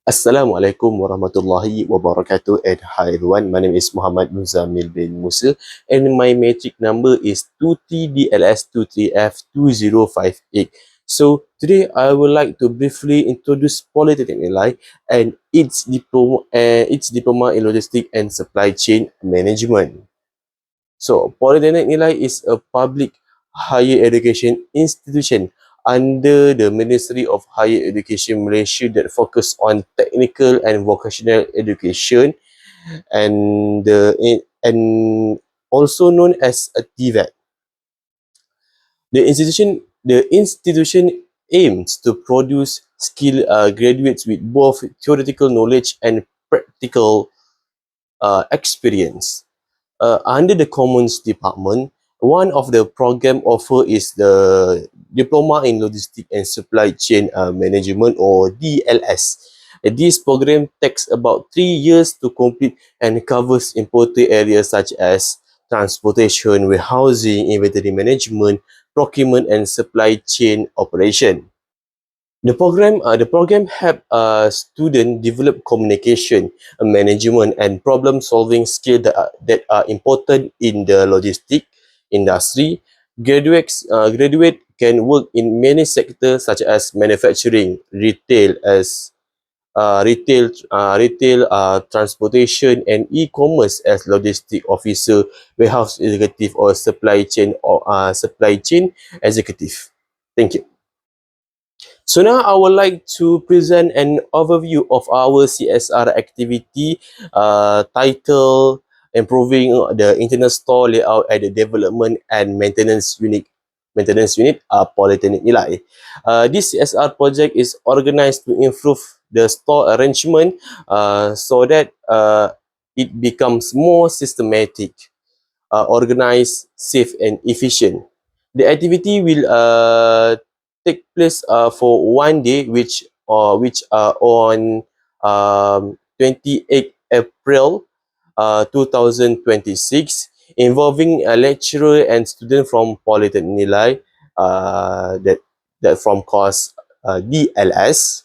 Assalamualaikum warahmatullahi wabarakatuh, and hi everyone. My name is Muhammad Muzamil bin Musa and my matric number is 2TDLS23F2058. So today I would like to briefly introduce Polytechnic Nilai and its diploma in Logistics and Supply Chain Management. So, Polytechnic Nilai is a public higher education institution under the Ministry of Higher Education Malaysia that focus on technical and vocational education and also known as a TVET. The institution aims to produce skilled graduates with both theoretical knowledge and practical experience. Under the Commons Department, one of the program offer is the Diploma in Logistics and Supply Chain Management, or DLS. This program takes about 3 years to complete and covers important areas such as transportation, warehousing, inventory management, procurement, and supply chain operation. The program help students develop communication, management, and problem-solving skills that are important in the logistic industry. Graduate can work in many sectors such as manufacturing, transportation, and e-commerce as logistic officer, warehouse executive, or supply chain executive. Thank you. So now I would like to present an overview of our CSR activity titled Improving the Internet Store Layout at the Development and Maintenance Unit, Polytechnic Nilai. This CSR project is organized to improve the store arrangement so that it becomes more systematic, organized, safe, and efficient. The activity will take place for one day, which on 28 April 2026, involving a lecturer and student from Polytechnic Nilai, that from course DLS.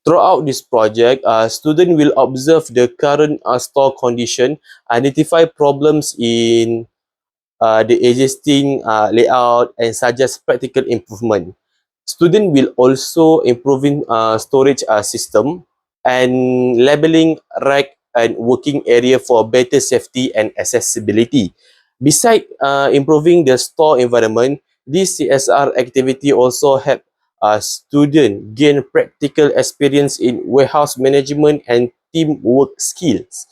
Throughout this project, students will observe the current store condition, identify problems in the existing layout, and suggest practical improvement. Student will also improving storage system and labeling rack and working area for better safety and accessibility. Besides improving the store environment, this CSR activity also help student gain practical experience in warehouse management and teamwork skills.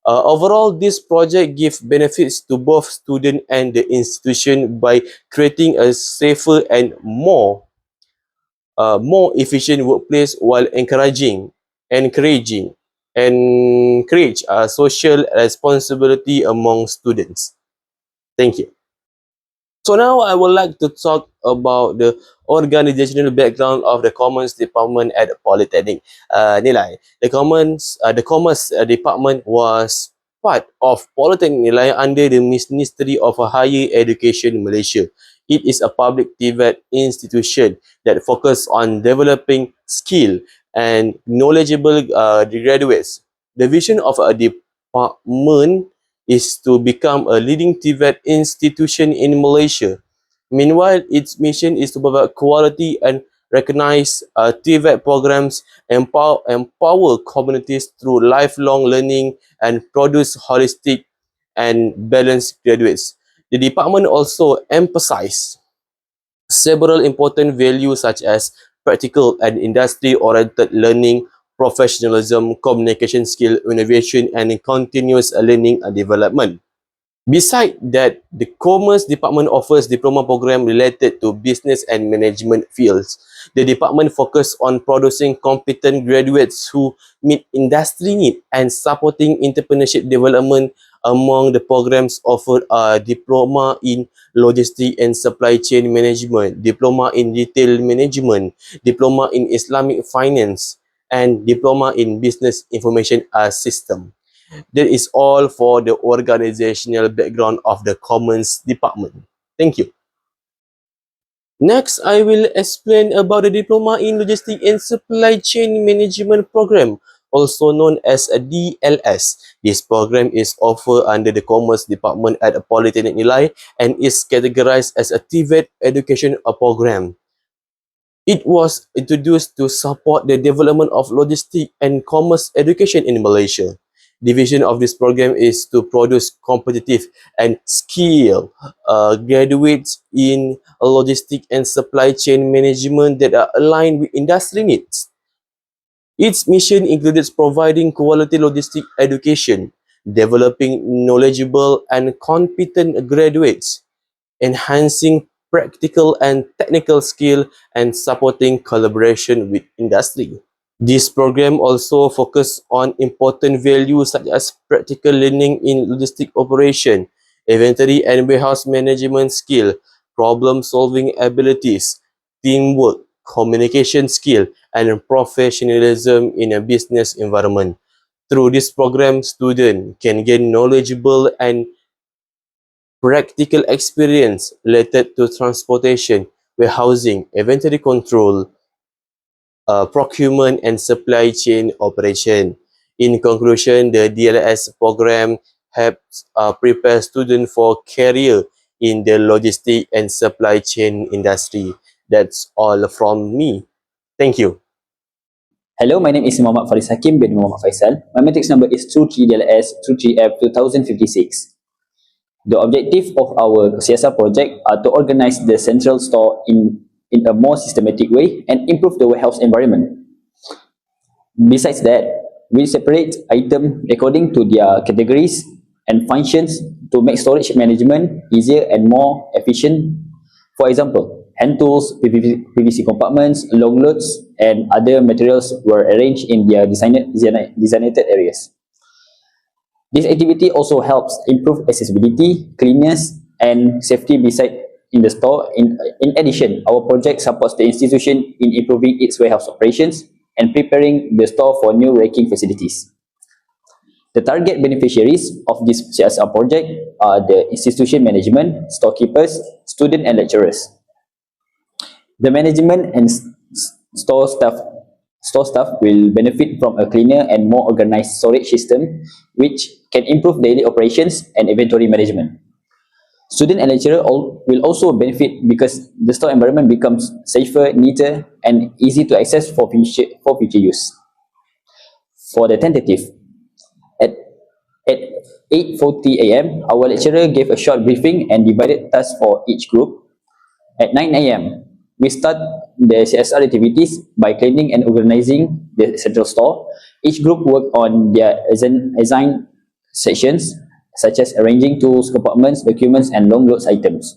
Overall, this project gives benefits to both student and the institution by creating a safer and more efficient workplace while encouraging, encourage social responsibility among students. Thank you. So now I would like to talk about the organizational background of the Commons Department at the Polytechnic Nilai. The Commerce Department was part of Polytechnic Nilai under the Ministry of Higher Education Malaysia. It is a public private institution that focuses on developing skill and knowledgeable graduates. The vision of a department is to become a leading TVET institution in Malaysia. Meanwhile, its mission is to provide quality and recognize TVET programs, empower communities through lifelong learning, and produce holistic and balanced graduates. The department also emphasizes several important values such as practical and industry-oriented learning, professionalism, communication skill, innovation, and continuous learning and development. Besides that, the Commerce Department offers diploma program related to business and management fields. The department focuses on producing competent graduates who meet industry needs and supporting entrepreneurship development. Among the programs offered are diploma in logistics and supply chain management, diploma in retail management, diploma in Islamic finance, and diploma in business information system. That is all for the organizational background of the Commons Department. Thank you. Next, I will explain about the Diploma in Logistics and Supply Chain Management Program, also known as a DLS. This program is offered under the Commerce Department at Polytechnic Nilai and is categorized as a TVET education program. It was introduced to support the development of logistics and commerce education in Malaysia. The vision of this program is to produce competitive and skilled graduates in logistics and supply chain management that are aligned with industry needs. Its mission includes providing quality logistic education, developing knowledgeable and competent graduates, enhancing practical and technical skill, and supporting collaboration with industry. This program also focuses on important values such as practical learning in logistic operation, inventory and warehouse management skill, problem-solving abilities, teamwork, communication skill, and professionalism in a business environment. Through this program, students can gain knowledgeable and practical experience related to transportation, warehousing, inventory control, procurement, and supply chain operation. In conclusion, the DLS program helps prepare students for career in the logistic and supply chain industry. That's all from me. Thank you. Hello, my name is Muhammad Faris Hakim bin Muhammad Faisal. My matrix number is 23DLS 23F 2056. The objective of our CSR project are to organize the central store in a more systematic way and improve the warehouse environment. Besides that, we separate items according to their categories and functions to make storage management easier and more efficient. For example, hand tools, PVC compartments, long loads, and other materials were arranged in their designated areas. This activity also helps improve accessibility, cleanliness, and safety beside in the store. In addition, our project supports the institution in improving its warehouse operations and preparing the store for new racking facilities. The target beneficiaries of this CSR project are the institution management, storekeepers, students, and lecturers. The management and store staff will benefit from a cleaner and more organized storage system, which can improve daily operations and inventory management. Students and lecturers will also benefit because the store environment becomes safer, neater, and easy to access for future use. For the tentative, at 8:40 a.m., our lecturer gave a short briefing and divided tasks for each group. At 9 a.m., we start the CSR activities by cleaning and organizing the central store. Each group worked on their assigned sections, such as arranging tools, compartments, documents, and long loads items.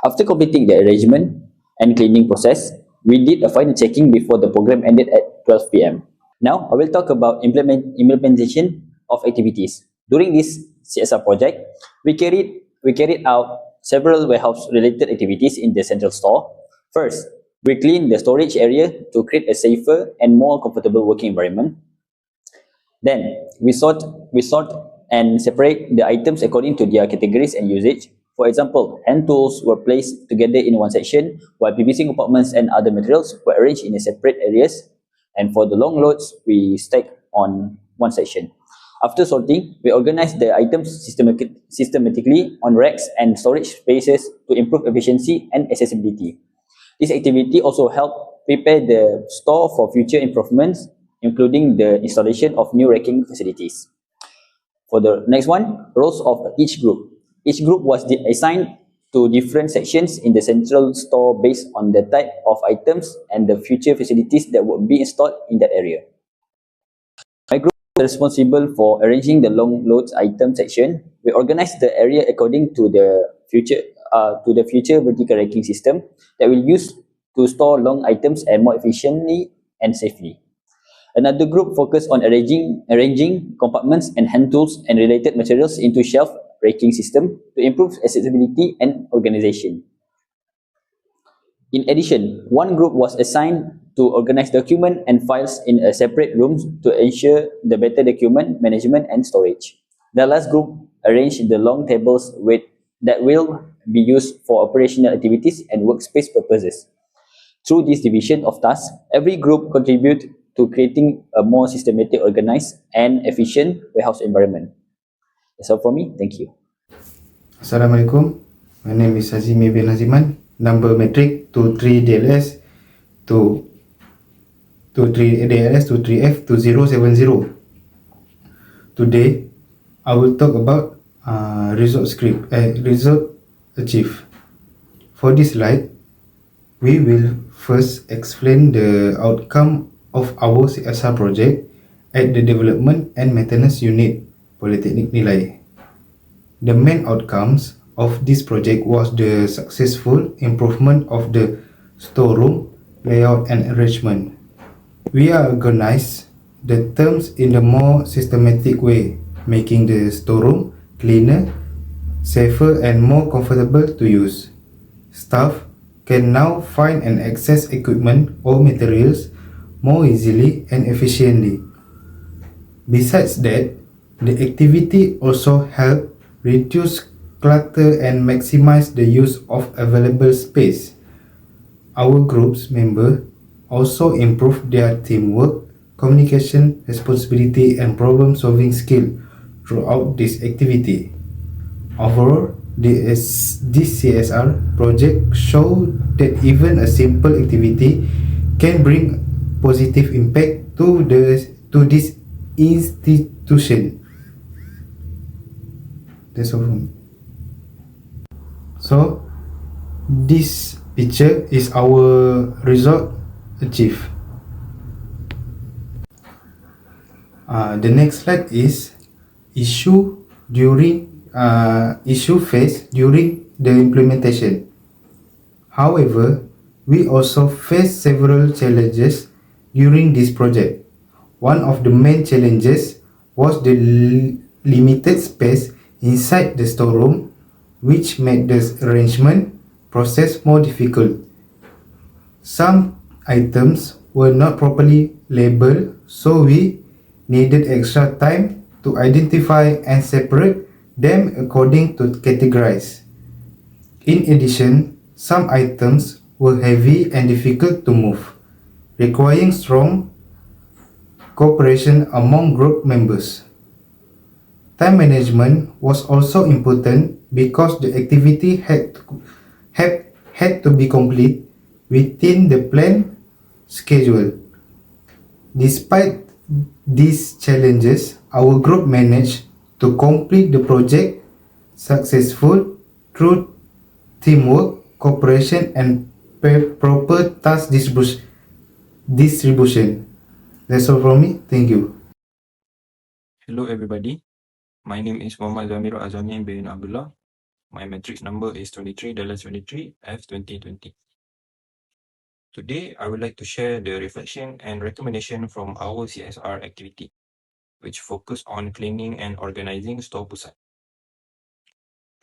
After completing the arrangement and cleaning process, we did a final checking before the program ended at 12 p.m. Now, I will talk about implementation of activities. During this CSR project, we carried out several warehouse-related activities in the central store. First, we cleaned the storage area to create a safer and more comfortable working environment. Then, we sort and separate the items according to their categories and usage. For example, hand tools were placed together in one section, while PVC compartments and other materials were arranged in separate areas. And for the long loads, we stacked on one section. After sorting, we organized the items systematically on racks and storage spaces to improve efficiency and accessibility. This activity also helped prepare the store for future improvements, including the installation of new racking facilities. For the next one, roles of each group. Each group was assigned to different sections in the central store based on the type of items and the future facilities that would be installed in that area. My group was responsible for arranging the long loads item section. We organized the area according to the future vertical racking system that will use to store long items and more efficiently and safely. Another group focused on arranging compartments and hand tools and related materials into shelf racking system to improve accessibility and organization. In addition, one group was assigned to organize documents and files in a separate rooms to ensure the better document management and storage. The last group arranged the long tables that will be used for operational activities and workspace purposes. Through this division of tasks, every group contributes to creating a more systematic, organized, and efficient warehouse environment. That's all from me. Thank you. Assalamualaikum. My name is Hazimi bin Haziman. Number metric 23DLS to 23DLS 23F2070. Today, I will talk about result achieved. For this slide, we will first explain the outcome of our CSR project at the Development and Maintenance Unit, Polytechnic Nilai. The main outcomes of this project was the successful improvement of the storeroom layout and arrangement. We are organized the terms in a more systematic way, making the storeroom cleaner, safer, and more comfortable to use. Staff can now find and access equipment or materials more easily and efficiently. Besides that, the activity also helped reduce clutter and maximize the use of available space. Our group's members also improved their teamwork, communication, responsibility, and problem-solving skill throughout this activity. Overall, this CSR project showed that even a simple activity can bring positive impact to this institution. That's all from me. So, this picture is our result achieved. The next slide is issue faced during the implementation. However, we also faced several challenges during this project. One of the main challenges was the limited space inside the storeroom, which made the arrangement process more difficult. Some items were not properly labeled, so we needed extra time to identify and separate them according to categories. In addition, some items were heavy and difficult to move, requiring strong cooperation among group members. Time management was also important because the activity had to be complete within the planned schedule. Despite these challenges, our group managed to complete the project successfully through teamwork, cooperation, and proper task distribution. That's all from me. Thank you. Hello everybody, my name is Muhammad Zamir Azami bin Abdullah. My matrix number is 23-23 F2020. Today, I would like to share the reflection and recommendation from our CSR activity, which focus on cleaning and organizing store pusat.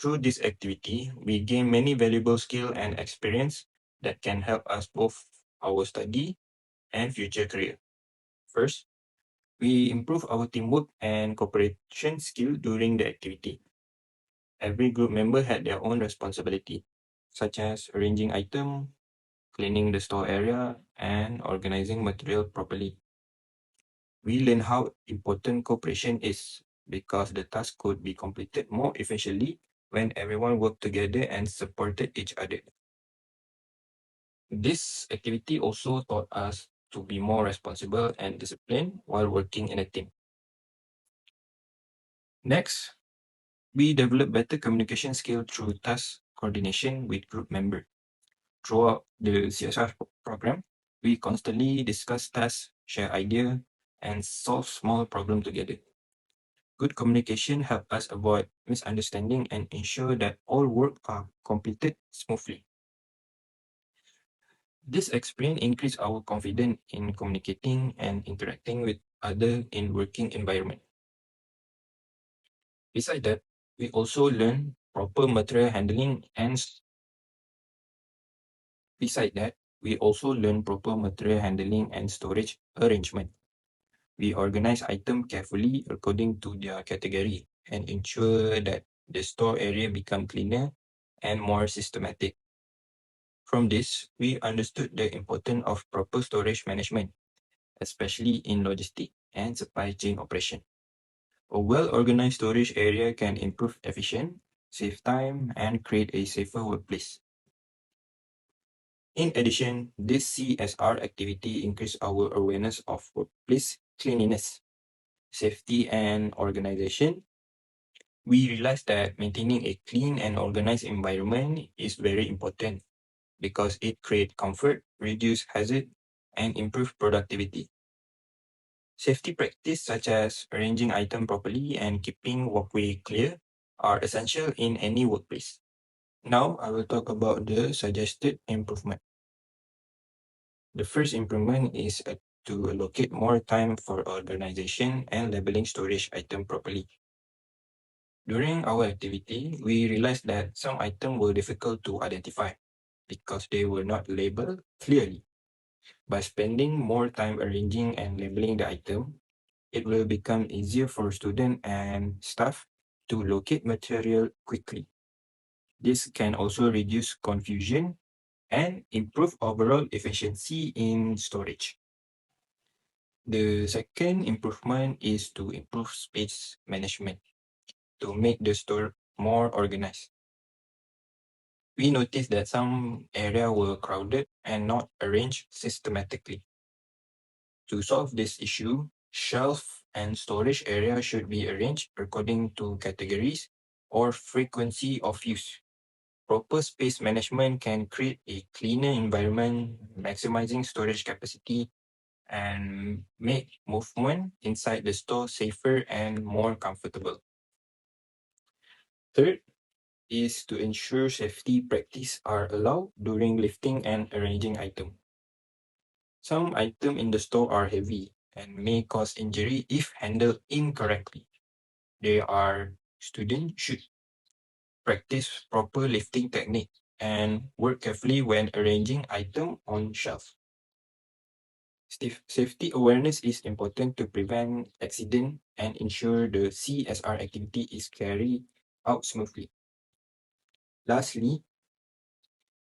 Through this activity, we gain many valuable skill and experience that can help us both our study and future career. First, we improve our teamwork and cooperation skill during the activity. Every group member had their own responsibility, such as arranging items, cleaning the store area, and organizing material properly. We learn how important cooperation is because the task could be completed more efficiently when everyone worked together and supported each other. This activity also taught us to be more responsible and disciplined while working in a team. Next, we develop better communication skill through task coordination with group members. Throughout the CSR program, we constantly discuss tasks, share ideas, and solve small problems together. Good communication helps us avoid misunderstanding and ensure that all work are completed smoothly. This experience increases our confidence in communicating and interacting with others in working environment. Besides that, we also learn proper material handling and storage arrangement. We organize items carefully according to their category and ensure that the store area become cleaner and more systematic. From this, we understood the importance of proper storage management, especially in logistic and supply chain operation. A well-organized storage area can improve efficiency, save time, and create a safer workplace. In addition, this CSR activity increased our awareness of workplace cleanliness, safety, and organization. We realized that maintaining a clean and organized environment is very important because it creates comfort, reduce hazard, and improve productivity. Safety practice such as arranging items properly and keeping walkway clear are essential in any workplace. Now I will talk about the suggested improvement. The first improvement is to allocate more time for organization and labeling storage item properly. During our activity, we realized that some items were difficult to identify because they were not labeled clearly. By spending more time arranging and labeling the item, it will become easier for students and staff to locate material quickly. This can also reduce confusion and improve overall efficiency in storage. The second improvement is to improve space management to make the store more organized. We noticed that some areas were crowded and not arranged systematically. To solve this issue, shelf and storage area should be arranged according to categories or frequency of use. Proper space management can create a cleaner environment, maximizing storage capacity, and make movement inside the store safer and more comfortable. Third is to ensure safety practice are allowed during lifting and arranging items. Some items in the store are heavy and may cause injury if handled incorrectly. Students should practice proper lifting technique and work carefully when arranging items on shelf. Safety awareness is important to prevent accident and ensure the CSR activity is carried out smoothly. Lastly,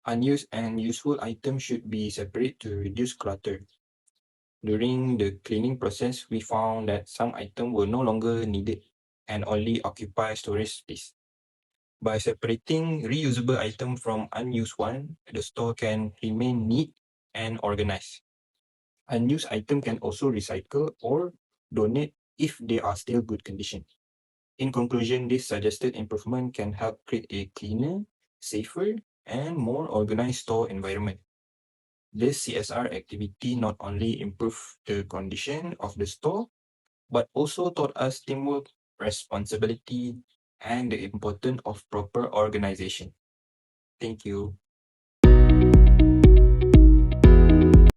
unused and useful items should be separate to reduce clutter. During the cleaning process, we found that some items were no longer needed and only occupy storage space. By separating reusable items from unused ones, the store can remain neat and organized. Unused items can also recycle or donate if they are still good condition. In conclusion, this suggested improvement can help create a cleaner, safer, and more organized store environment. This CSR activity not only improved the condition of the store, but also taught us teamwork, responsibility, and the importance of proper organization. Thank you.